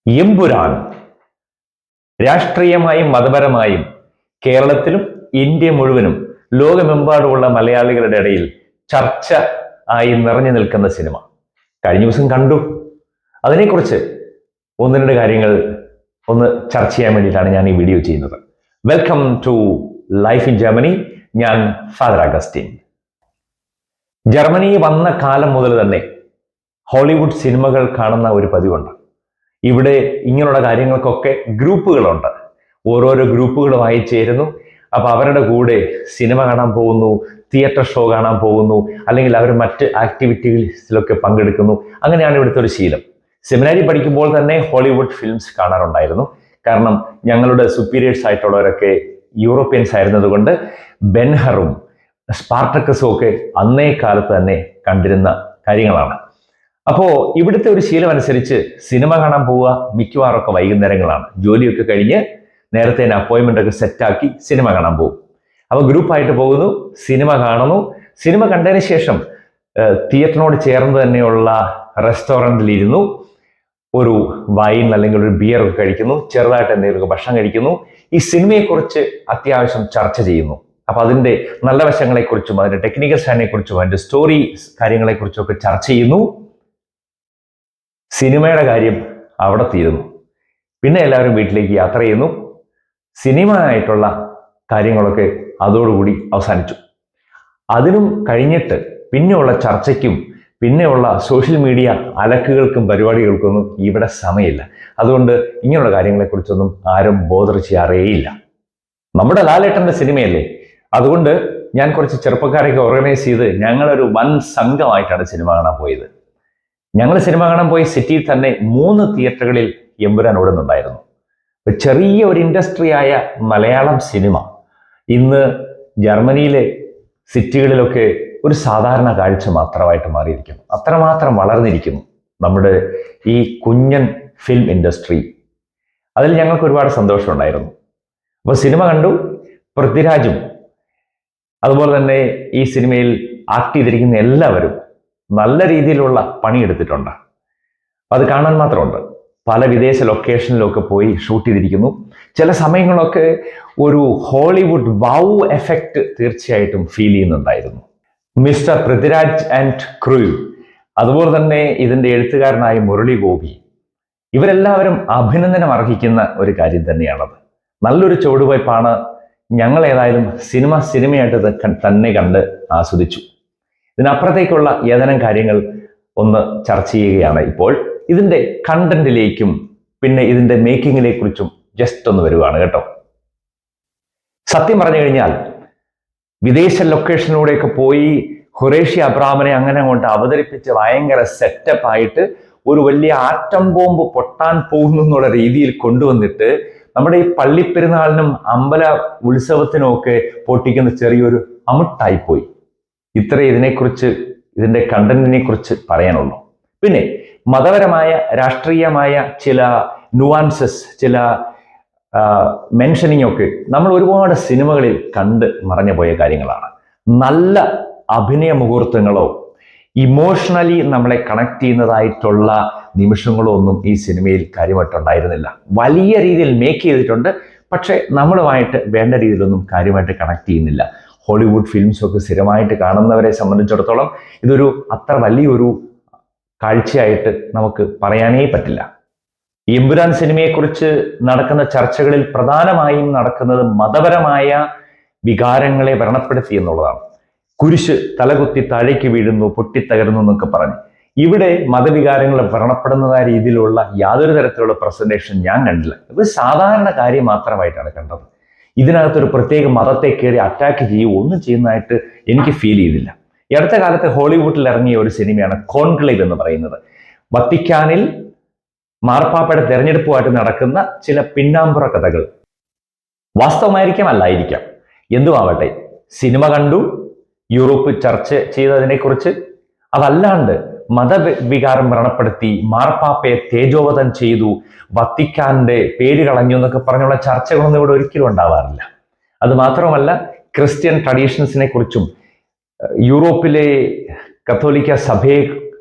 എമ്പുരാൻ രാഷ്ട്രീയമായും മതപരമായും കേരളത്തിലും ഇന്ത്യ മുഴുവനും ലോകമെമ്പാടുമുള്ള മലയാളികളുടെ ഇടയിൽ ചർച്ച ആയി നിറഞ്ഞു നിൽക്കുന്ന സിനിമ കഴിഞ്ഞ ദിവസം കണ്ടു. അതിനെക്കുറിച്ച് ഒന്ന് രണ്ട് കാര്യങ്ങൾ ഒന്ന് ചർച്ച ചെയ്യാൻ വേണ്ടിയിട്ടാണ് ഞാൻ ഈ വീഡിയോ ചെയ്യുന്നത്. Welcome to life in Germany. ഞാൻ ഫാദർ അഗസ്റ്റിൻ. ജർമ്മനി വന്ന കാലം മുതൽ തന്നെ ഹോളിവുഡ് സിനിമകൾ കാണുന്ന ഒരു പതിവുണ്ട്. ഇവിടെ ഇങ്ങനെയുള്ള കാര്യങ്ങൾക്കൊക്കെ ഗ്രൂപ്പുകളുണ്ട്. ഓരോരോ ഗ്രൂപ്പുകളുമായി ചേരുന്നു. അപ്പോൾ അവരുടെ കൂടെ സിനിമ കാണാൻ പോകുന്നു, തിയേറ്റർ ഷോ കാണാൻ പോകുന്നു, അല്ലെങ്കിൽ അവർ മറ്റ് ആക്ടിവിറ്റീസിലൊക്കെ പങ്കെടുക്കുന്നു. അങ്ങനെയാണ് ഇവിടുത്തെ ഒരു ശീലം. സെമിനാരി പഠിക്കുമ്പോൾ തന്നെ ഹോളിവുഡ് ഫിലിംസ് കാണാറുണ്ടായിരുന്നു. കാരണം ഞങ്ങളുടെ സുപ്പീരിയേഴ്സ് ആയിട്ടുള്ളവരൊക്കെ യൂറോപ്യൻസ് ആയിരുന്നതുകൊണ്ട് ബെൻഹറും സ്പാർട്ടക്കസും ഒക്കെ അന്നേ കാലത്ത് തന്നെ കണ്ടിരുന്ന കാര്യങ്ങളാണ്. അപ്പോൾ ഇവിടുത്തെ ഒരു ശീലം അനുസരിച്ച് സിനിമ കാണാൻ പോവുക മിക്കവാറൊക്കെ വൈകുന്നേരങ്ങളാണ്. ജോലിയൊക്കെ കഴിഞ്ഞ് നേരത്തെ തന്നെ അപ്പോയിൻമെൻ്റ് ഒക്കെ സെറ്റാക്കി സിനിമ കാണാൻ പോകും. അപ്പോൾ ഗ്രൂപ്പായിട്ട് പോകുന്നു, സിനിമ കാണുന്നു. സിനിമ കണ്ടതിന് ശേഷം തിയേറ്ററിനോട് ചേർന്ന് തന്നെയുള്ള റെസ്റ്റോറൻറ്റിൽ ഇരുന്നു ഒരു വൈൻ അല്ലെങ്കിൽ ഒരു ബിയർ ഒക്കെ കഴിക്കുന്നു, ചെറുതായിട്ട് എന്തെങ്കിലുമൊക്കെ ഭക്ഷണം കഴിക്കുന്നു. ഈ സിനിമയെക്കുറിച്ച് അത്യാവശ്യം ചർച്ച ചെയ്യുന്നു. അപ്പോൾ അതിൻ്റെ നല്ല വശങ്ങളെക്കുറിച്ചും അതിൻ്റെ ടെക്നിക്കൽ സ്റ്റാൻഡിനെക്കുറിച്ചും അതിൻ്റെ സ്റ്റോറി കാര്യങ്ങളെക്കുറിച്ചും ഒക്കെ ചർച്ച ചെയ്യുന്നു. സിനിമയുടെ കാര്യം അവിടെ തീരുന്നു. പിന്നെ എല്ലാവരും വീട്ടിലേക്ക് യാത്ര ചെയ്യുന്നു. സിനിമ ആയിട്ടുള്ള കാര്യങ്ങളൊക്കെ അതോടുകൂടി അവസാനിച്ചു. അതിനും കഴിഞ്ഞിട്ട് പിന്നെയുള്ള ചർച്ചയ്ക്കും പിന്നെയുള്ള സോഷ്യൽ മീഡിയ അലക്കുകൾക്കും പരിപാടികൾക്കൊന്നും ഇവിടെ സമയമില്ല. അതുകൊണ്ട് ഇങ്ങനെയുള്ള കാര്യങ്ങളെക്കുറിച്ചൊന്നും ആരും ബോധർ ചെയ്യാറേയില്ല. നമ്മുടെ ലാലേട്ടൻ്റെ സിനിമയല്ലേ, അതുകൊണ്ട് ഞാൻ കുറച്ച് ചെറുപ്പക്കാരെയൊക്കെ ഓർഗനൈസ് ചെയ്ത് ഞങ്ങളൊരു വൻ സംഘമായിട്ടാണ് സിനിമ കാണാൻ പോയത്. ഞങ്ങൾ സിനിമ കാണാൻ പോയി സിറ്റിയിൽ തന്നെ 3 തിയേറ്ററുകളിൽ എമ്പുരാൻ ഓടുന്നുണ്ടായിരുന്നു. ചെറിയ ഒരു ഇൻഡസ്ട്രിയായ മലയാളം സിനിമ ഇന്ന് ജർമ്മനിയിലെ സിറ്റികളിലൊക്കെ ഒരു സാധാരണ കാഴ്ച മാത്രമായിട്ട് മാറിയിരിക്കുന്നു. അത്രമാത്രം വളർന്നിരിക്കുന്നു നമ്മുടെ ഈ കുഞ്ഞൻ ഫിലിം ഇൻഡസ്ട്രി. അതിൽ ഞങ്ങൾക്ക് ഒരുപാട് സന്തോഷമുണ്ടായിരുന്നു. അപ്പോൾ സിനിമ കണ്ടു. പൃഥ്വിരാജും അതുപോലെ തന്നെ ഈ സിനിമയിൽ ആക്ട് ചെയ്തിരിക്കുന്ന എല്ലാവരും നല്ല രീതിയിലുള്ള പണിയെടുത്തിട്ടുണ്ട്. അത് കാണാൻ മാത്രമുണ്ട്. പല വിദേശ ലൊക്കേഷനിലൊക്കെ പോയി ഷൂട്ട് ചെയ്തിരിക്കുന്നു. ചില സമയങ്ങളൊക്കെ ഒരു ഹോളിവുഡ് വൗ എഫക്റ്റ് തീർച്ചയായിട്ടും ഫീൽ ചെയ്യുന്നുണ്ടായിരുന്നു. മിസ്റ്റർ പൃഥ്വിരാജ് ആൻഡ് ക്രൂ, അതുപോലെ തന്നെ ഇതിൻ്റെ എഴുത്തുകാരനായ മുരളി ഗോപി, ഇവരെല്ലാവരും അഭിനന്ദനം അർഹിക്കുന്ന ഒരു കാര്യം തന്നെയാണത്. നല്ലൊരു ചുവടുവയ്പ്പാണ്. ഞങ്ങൾ ഏതായാലും സിനിമയായിട്ട് തന്നെ കണ്ട് ആസ്വദിച്ചു. ഇതിനപ്പുറത്തേക്കുള്ള ഏതാനും കാര്യങ്ങൾ ഒന്ന് ചർച്ച ചെയ്യുകയാണ് ഇപ്പോൾ. ഇതിൻ്റെ കണ്ടന്റിലേക്കും പിന്നെ ഇതിൻ്റെ മേക്കിങ്ങിനെ കുറിച്ചും ജസ്റ്റ് ഒന്ന് വരുവാണ് കേട്ടോ. സത്യം പറഞ്ഞു കഴിഞ്ഞാൽ വിദേശ ലൊക്കേഷനിലൂടെയൊക്കെ പോയി ഖുറേഷി അബ്രാമിനെ അങ്ങനെ അങ്ങോട്ട് അവതരിപ്പിച്ച് ഭയങ്കര സെറ്റപ്പായിട്ട് ഒരു വലിയ ആറ്റം ബോംബ് പൊട്ടാൻ പോകുന്നു എന്നുള്ള രീതിയിൽ കൊണ്ടുവന്നിട്ട് നമ്മുടെ ഈ പള്ളിപ്പെരുന്നാളിനും അമ്പല ഉത്സവത്തിനും ഒക്കെ പൊട്ടിക്കുന്ന ചെറിയൊരു അമുട്ടായിപ്പോയി. ഇത്രേ ഇതിനെക്കുറിച്ച്, ഇതിൻ്റെ കണ്ടന്റിനെ കുറിച്ച് പറയാനുള്ളൂ. പിന്നെ മതപരമായ രാഷ്ട്രീയമായ ചില നുവാൻസസ്, ചില മെൻഷനിങ് ഒക്കെ നമ്മൾ ഒരുപാട് സിനിമകളിൽ കണ്ട് മറഞ്ഞു പോയ കാര്യങ്ങളാണ്. നല്ല അഭിനയ മുഹൂർത്തങ്ങളോ ഇമോഷണലി നമ്മളെ കണക്ട് ചെയ്യുന്നതായിട്ടുള്ള നിമിഷങ്ങളോ ഒന്നും ഈ സിനിമയിൽ കാര്യമായിട്ടുണ്ടായിരുന്നില്ല. വലിയ രീതിയിൽ മേക്ക് ചെയ്തിട്ടുണ്ട്, പക്ഷേ നമ്മളുമായിട്ട് വേണ്ട രീതിയിലൊന്നും കാര്യമായിട്ട് കണക്ട് ചെയ്യുന്നില്ല. ഹോളിവുഡ് ഫിലിംസൊക്കെ സ്ഥിരമായിട്ട് കാണുന്നവരെ സംബന്ധിച്ചിടത്തോളം ഇതൊരു അത്ര വലിയൊരു കാഴ്ചയായിട്ട് നമുക്ക് പറയാനേ പറ്റില്ല. എമ്പുരാൻ സിനിമയെക്കുറിച്ച് നടക്കുന്ന ചർച്ചകളിൽ പ്രധാനമായും നടക്കുന്നത് മതപരമായ വികാരങ്ങളെ വ്രണപ്പെടുത്തി എന്നുള്ളതാണ്. കുരിശ് തലകുത്തി താഴേക്ക് വീഴുന്നു, പൊട്ടിത്തകരുന്നു എന്നൊക്കെ പറഞ്ഞ് ഇവിടെ മതവികാരങ്ങൾ വ്രണപ്പെടുന്നതായ രീതിയിലുള്ള യാതൊരു തരത്തിലുള്ള പ്രസന്റേഷൻ ഞാൻ കണ്ടില്ല. ഇത് സാധാരണ കാര്യം മാത്രമായിട്ടാണ് കണ്ടത്. ഇതിനകത്തൊരു പ്രത്യേക മതത്തെ കയറി അറ്റാക്ക് ചെയ്യുകയോ ഒന്നും ചെയ്യുന്നതായിട്ട് എനിക്ക് ഫീൽ ചെയ്തില്ല. ഈ അടുത്ത കാലത്ത് ഹോളിവുഡിൽ ഇറങ്ങിയ ഒരു സിനിമയാണ് കോൺക്ലേവ് എന്ന് പറയുന്നത്. വത്തിക്കാനിൽ മാർപ്പാപ്പയുടെ തെരഞ്ഞെടുപ്പുമായിട്ട് നടക്കുന്ന ചില പിന്നാമ്പുറ കഥകൾ. വാസ്തവമായിരിക്കാം, അല്ലായിരിക്കാം, എന്തുമാവട്ടെ. സിനിമ കണ്ടു, യൂറോപ്പ് ചർച്ച ചെയ്തതിനെക്കുറിച്ച്. അതല്ലാണ്ട് മതവികാരം വ്രണപ്പെടുത്തി മാർപ്പാപ്പയെ തേജോവധം ചെയ്തു, വത്തിക്കാന്റെ പേര് കളഞ്ഞു എന്നൊക്കെ പറഞ്ഞുള്ള ചർച്ചകളൊന്നും ഇവിടെ ഒരിക്കലും ഉണ്ടാവാറില്ല. അത് മാത്രമല്ല, ക്രിസ്ത്യൻ ട്രഡീഷൻസിനെ കുറിച്ചും യൂറോപ്പിലെ കത്തോലിക്ക സഭയെ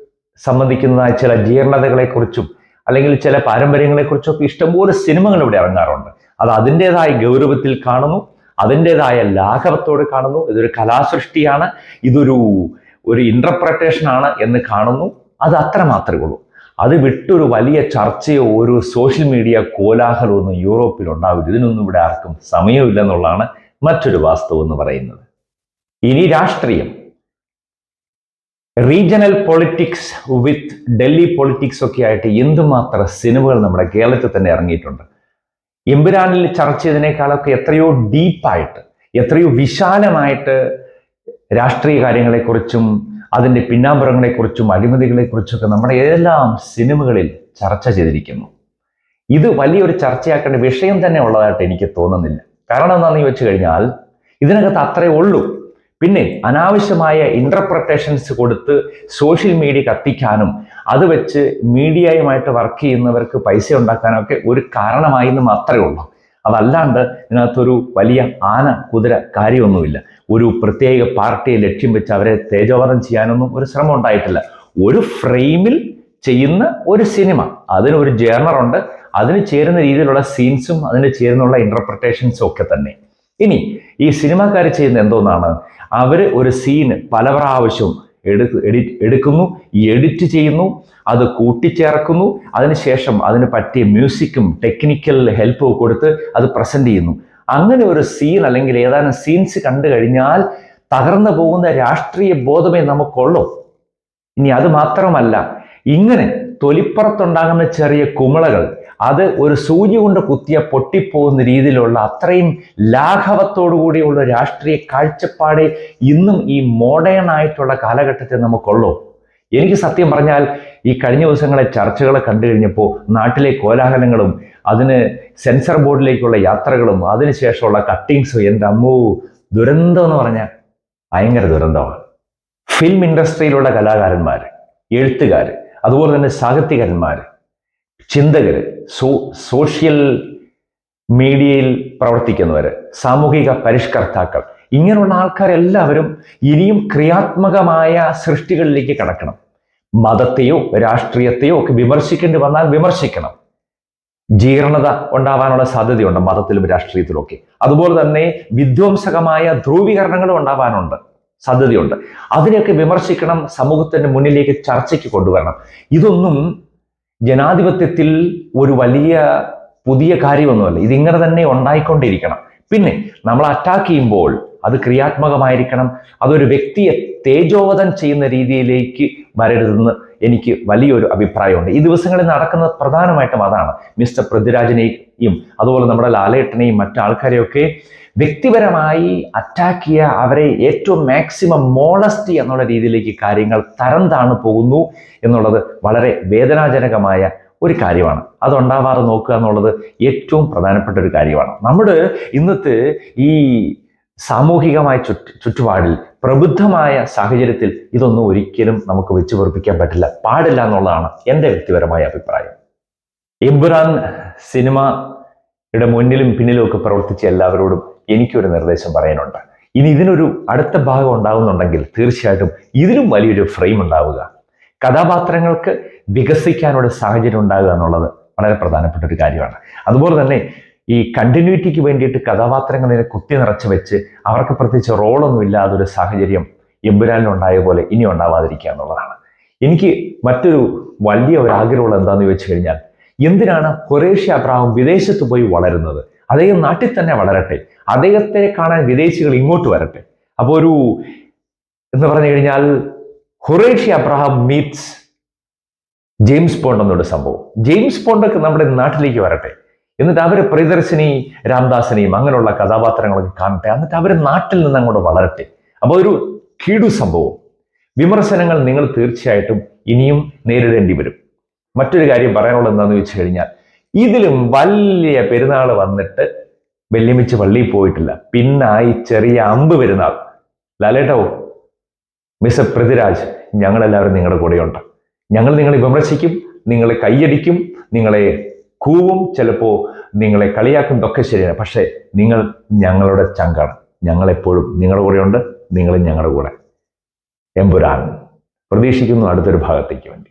സംബന്ധിക്കുന്നതായ ചില ജീർണതകളെക്കുറിച്ചും അല്ലെങ്കിൽ ചില പാരമ്പര്യങ്ങളെക്കുറിച്ചൊക്കെ ഇഷ്ടംപോലെ സിനിമകൾ ഇവിടെ ഇറങ്ങാറുണ്ട്. അത് അതിൻ്റെതായ ഗൗരവത്തിൽ കാണുന്നു, അതിൻ്റെതായ ലാഘവത്തോട് കാണുന്നു. ഇതൊരു കലാസൃഷ്ടിയാണ്, ഒരു ഇന്റർപ്രട്ടേഷൻ ആണ് എന്ന് കാണുന്നു. അത് അത്ര മാത്രമേ ഉള്ളൂ. അത് വിട്ടൊരു വലിയ ചർച്ചയോ ഒരു സോഷ്യൽ മീഡിയ കോലാഹലമൊന്നും യൂറോപ്പിൽ ഉണ്ടാവില്ല. ഇതിനൊന്നും ഇവിടെ ആർക്കും സമയമില്ലെന്നുള്ളതാണ് മറ്റൊരു വാസ്തവം എന്ന് പറയുന്നത്. ഇനി രാഷ്ട്രീയം, റീജിയണൽ പൊളിറ്റിക്സ് വിത്ത് ഡൽഹി പൊളിറ്റിക്സ് ഒക്കെ ആയിട്ട് എന്തുമാത്രം സിനിമകൾ നമ്മുടെ കേരളത്തിൽ തന്നെ ഇറങ്ങിയിട്ടുണ്ട്. എമ്പുരാനിൽ ചർച്ച ചെയ്തതിനേക്കാളൊക്കെ എത്രയോ ഡീപ്പായിട്ട്, എത്രയോ വിശാലമായിട്ട് രാഷ്ട്രീയ കാര്യങ്ങളെക്കുറിച്ചും അതിൻ്റെ പിന്നാമ്പുറങ്ങളെക്കുറിച്ചും അഴിമതികളെക്കുറിച്ചൊക്കെ നമ്മുടെ ഏതെല്ലാം സിനിമകളിൽ ചർച്ച ചെയ്തിരിക്കുന്നു. ഇത് വലിയൊരു ചർച്ചയാക്കേണ്ട വിഷയം തന്നെ ഉള്ളതായിട്ട് എനിക്ക് തോന്നുന്നില്ല. കാരണം എന്താണെന്ന് വെച്ച് കഴിഞ്ഞാൽ ഇതിനകത്ത് അത്രേ ഉള്ളൂ. പിന്നെ അനാവശ്യമായ ഇന്റർപ്രട്ടേഷൻസ് കൊടുത്ത് സോഷ്യൽ മീഡിയ കത്തിക്കാനും അത് വെച്ച് മീഡിയയുമായിട്ട് വർക്ക് ചെയ്യുന്നവർക്ക് പൈസ ഉണ്ടാക്കാനൊക്കെ ഒരു കാരണമായി എന്ന് മാത്രമേ ഉള്ളൂ. അതല്ലാണ്ട് ഇതിനകത്തൊരു വലിയ ആന കുതിര കാര്യമൊന്നുമില്ല. ഒരു പ്രത്യേക പാർട്ടിയെ ലക്ഷ്യം വെച്ച് അവരെ തേജോവധം ചെയ്യാനൊന്നും ഒരു ശ്രമം ഉണ്ടായിട്ടില്ല. ഒരു ഫ്രെയിമിൽ ചെയ്യുന്ന ഒരു സിനിമ, അതിനൊരു ജേർണറുണ്ട്, അതിന് ചേരുന്ന രീതിയിലുള്ള സീൻസും അതിന് ചേരുന്നുള്ള ഇന്റർപ്രിട്ടേഷൻസും ഒക്കെ തന്നെ. ഇനി ഈ സിനിമാക്കാർ ചെയ്യുന്ന എന്തോന്നാണ്, അവർ ഒരു സീന് പല പ്രാവശ്യവും എടുക്കുന്നു, എഡിറ്റ് ചെയ്യുന്നു, അത് കൂട്ടിച്ചേർക്കുന്നു, അതിനുശേഷം അതിന് പറ്റിയ മ്യൂസിക്കും ടെക്നിക്കൽ ഹെൽപ്പും കൊടുത്ത് അത് പ്രസന്റ് ചെയ്യുന്നു. അങ്ങനെ ഒരു സീൻ അല്ലെങ്കിൽ ഏതാനും സീൻസ് കണ്ടു കഴിഞ്ഞാൽ തകർന്നു പോകുന്ന രാഷ്ട്രീയ ബോധമേ നമുക്കുള്ളൂ. ഇനി അത് മാത്രമല്ല, ഇങ്ങനെ തൊലിപ്പുറത്തുണ്ടാകുന്ന ചെറിയ കുമിളകൾ അത് ഒരു സൂചി കൊണ്ട് കുത്തിയ പൊട്ടിപ്പോകുന്ന രീതിയിലുള്ള അത്രയും ലാഘവത്തോടു കൂടിയുള്ള രാഷ്ട്രീയ കാഴ്ചപ്പാട് ഇന്നും ഈ മോഡേൺ ആയിട്ടുള്ള കാലഘട്ടത്തിൽ നമുക്കുള്ളൂ. എനിക്ക് സത്യം പറഞ്ഞാൽ ഈ കഴിഞ്ഞ ദിവസങ്ങളെ ചർച്ചകളെ കണ്ടു കഴിഞ്ഞപ്പോൾ നാട്ടിലെ കോലാഹലങ്ങളും അതിന് സെൻസർ ബോർഡിലേക്കുള്ള യാത്രകളും അതിനുശേഷമുള്ള കട്ടിങ്സും എൻ്റെ അമ്മോ, ദുരന്തം എന്ന് പറഞ്ഞാൽ ഭയങ്കര ദുരന്തമാണ്. ഫിലിം ഇൻഡസ്ട്രിയിലുള്ള കലാകാരന്മാർ, എഴുത്തുകാർ, അതുപോലെ തന്നെ സാഹിത്യകാരന്മാർ, ചിന്തകർ, സോഷ്യൽ മീഡിയയിൽ പ്രവർത്തിക്കുന്നവർ, സാമൂഹിക പരിഷ്കർത്താക്കൾ, ഇങ്ങനെയുള്ള ആൾക്കാരെല്ലാവരും ഇനിയും ക്രിയാത്മകമായ സൃഷ്ടികളിലേക്ക് കടക്കണം. മതത്തെയോ രാഷ്ട്രീയത്തെയോ ഒക്കെ വിമർശിക്കേണ്ടി വന്നാൽ വിമർശിക്കണം. ജീർണത ഉണ്ടാവാനുള്ള സാധ്യതയുണ്ട് മതത്തിലും രാഷ്ട്രീയത്തിലും ഒക്കെ. അതുപോലെ തന്നെ വിധ്വംസകമായ ധ്രുവീകരണങ്ങളും ഉണ്ടാവാനുണ്ട്, സാധ്യതയുണ്ട്. അതിനെയൊക്കെ വിമർശിക്കണം, സമൂഹത്തിന്റെ മുന്നിലേക്ക് ചർച്ചയ്ക്ക് കൊണ്ടുവരണം. ഇതൊന്നും ജനാധിപത്യത്തിൽ ഒരു വലിയ പുതിയ കാര്യമൊന്നുമല്ല. ഇതിങ്ങനെ തന്നെ ഉണ്ടായിക്കൊണ്ടിരിക്കണം. പിന്നെ നമ്മൾ അറ്റാക്ക് ചെയ്യുമ്പോൾ അത് ക്രിയാത്മകമായിരിക്കണം. അതൊരു വ്യക്തിയെ തേജോവധം ചെയ്യുന്ന രീതിയിലേക്ക് വരരുതെന്ന് എനിക്ക് വലിയൊരു അഭിപ്രായമുണ്ട്. ഈ ദിവസങ്ങളിൽ നടക്കുന്നത് പ്രധാനമായിട്ടും അതാണ്. മിസ്റ്റർ പൃഥ്വിരാജിനെയും അതുപോലെ നമ്മുടെ ലാലേട്ടനെയും മറ്റാൾക്കാരെയൊക്കെ വ്യക്തിപരമായി അറ്റാക്ക് ചെയ്യുക, അവരെ ഏറ്റവും മാക്സിമം മോളസ്റ്റ് എന്നുള്ള രീതിയിലേക്ക് കാര്യങ്ങൾ തരം താണു പോകുന്നു എന്നുള്ളത് വളരെ വേദനാജനകമായ ഒരു കാര്യമാണ്. അതുണ്ടാവാതെ നോക്കുക എന്നുള്ളത് ഏറ്റവും പ്രധാനപ്പെട്ട ഒരു കാര്യമാണ്. നമ്മുടെ ഇന്നത്തെ ഈ സാമൂഹികമായ ചുറ്റുപാടിൽ പ്രബുദ്ധമായ സാഹചര്യത്തിൽ ഇതൊന്നും ഒരിക്കലും നമുക്ക് വെച്ച് പൊറിപ്പിക്കാൻ പാടില്ല എന്നുള്ളതാണ് എൻ്റെ വ്യക്തിപരമായ അഭിപ്രായം. എമ്പുരാൻ സിനിമയുടെ മുന്നിലും പിന്നിലും ഒക്കെ പ്രവർത്തിച്ച എല്ലാവരോടും എനിക്കൊരു നിർദ്ദേശം പറയാനുണ്ട്. ഇനി ഇതിനൊരു അടുത്ത ഭാഗം ഉണ്ടാകുന്നുണ്ടെങ്കിൽ തീർച്ചയായിട്ടും ഇതിലും വലിയൊരു ഫ്രെയിം ഉണ്ടാവുക, കഥാപാത്രങ്ങൾക്ക് വികസിക്കാനുള്ള സാഹചര്യം ഉണ്ടാകുക എന്നുള്ളത് വളരെ പ്രധാനപ്പെട്ട ഒരു കാര്യമാണ്. അതുപോലെ തന്നെ ഈ കണ്ടിന്യൂറ്റിക്ക് വേണ്ടിയിട്ട് കഥാപാത്രങ്ങളെ കുത്തി നിറച്ച് വെച്ച് അവർക്ക് പ്രത്യേകിച്ച് റോളൊന്നും ഇല്ലാതൊരു സാഹചര്യം എമ്പുരാനിലുണ്ടായ പോലെ ഇനി ഉണ്ടാവാതിരിക്കുക എന്നുള്ളതാണ്. എനിക്ക് മറ്റൊരു വലിയ ഒരു ആഗ്രഹമുള്ള എന്താണെന്ന് ചോദിച്ചു കഴിഞ്ഞാൽ, എന്തിനാണ് ഖുറേഷി അബ്രഹാം വിദേശത്ത് പോയി വളരുന്നത്? അദ്ദേഹം നാട്ടിൽ തന്നെ വളരട്ടെ, അദ്ദേഹത്തെ കാണാൻ വിദേശികൾ ഇങ്ങോട്ട് വരട്ടെ. അപ്പോൾ എന്ന് പറഞ്ഞു കഴിഞ്ഞാൽ Qureshi Abraham meats James bond എന്നൊരു സംഭവം. ജെയിംസ് ബോണ്ടൊക്കെ നമ്മുടെ നാട്ടിലേക്ക് വരട്ടെ, എന്നിട്ട് അവർ പ്രിയദർശിനി രാംദാസിനെയും അങ്ങനെയുള്ള കഥാപാത്രങ്ങളൊക്കെ കാണട്ടെ, എന്നിട്ട് അവർ നാട്ടിൽ നിന്ന് അങ്ങോട്ട് വളരട്ടെ. അപ്പോൾ ഒരു കീടു സംഭവം. വിമർശനങ്ങൾ നിങ്ങൾ തീർച്ചയായിട്ടും ഇനിയും നേരിടേണ്ടി വരും. മറ്റൊരു കാര്യം പറയാനുള്ളത് എന്താണെന്ന് വെച്ച് കഴിഞ്ഞാൽ, ഇതിലും വലിയ പെരുന്നാൾ വന്നിട്ട് വെല്ലുമിച്ച് പള്ളിയിൽ പോയിട്ടില്ല. പിന്നായി ചെറിയ അമ്പ് പെരുന്നാൾ. ലാലേട്ടോ, മിസ്റ്റർ പൃഥ്വിരാജ്, ഞങ്ങളെല്ലാവരും നിങ്ങളുടെ കൂടെയുണ്ട്. ഞങ്ങൾ നിങ്ങളെ വിമർശിക്കും, നിങ്ങളെ കൈയടിക്കും, നിങ്ങളെ കൂവും, ചിലപ്പോൾ നിങ്ങളെ കളിയാക്കും, ഇതൊക്കെ ശരിയാണ്. പക്ഷേ നിങ്ങൾ ഞങ്ങളുടെ ചങ്കാണ്. ഞങ്ങളെപ്പോഴും നിങ്ങളുടെ കൂടെയുണ്ട്, നിങ്ങളും ഞങ്ങളുടെ കൂടെ. എമ്പുരാൻ പ്രതീക്ഷിക്കുന്നു അടുത്തൊരു ഭാഗത്തേക്ക് വേണ്ടി.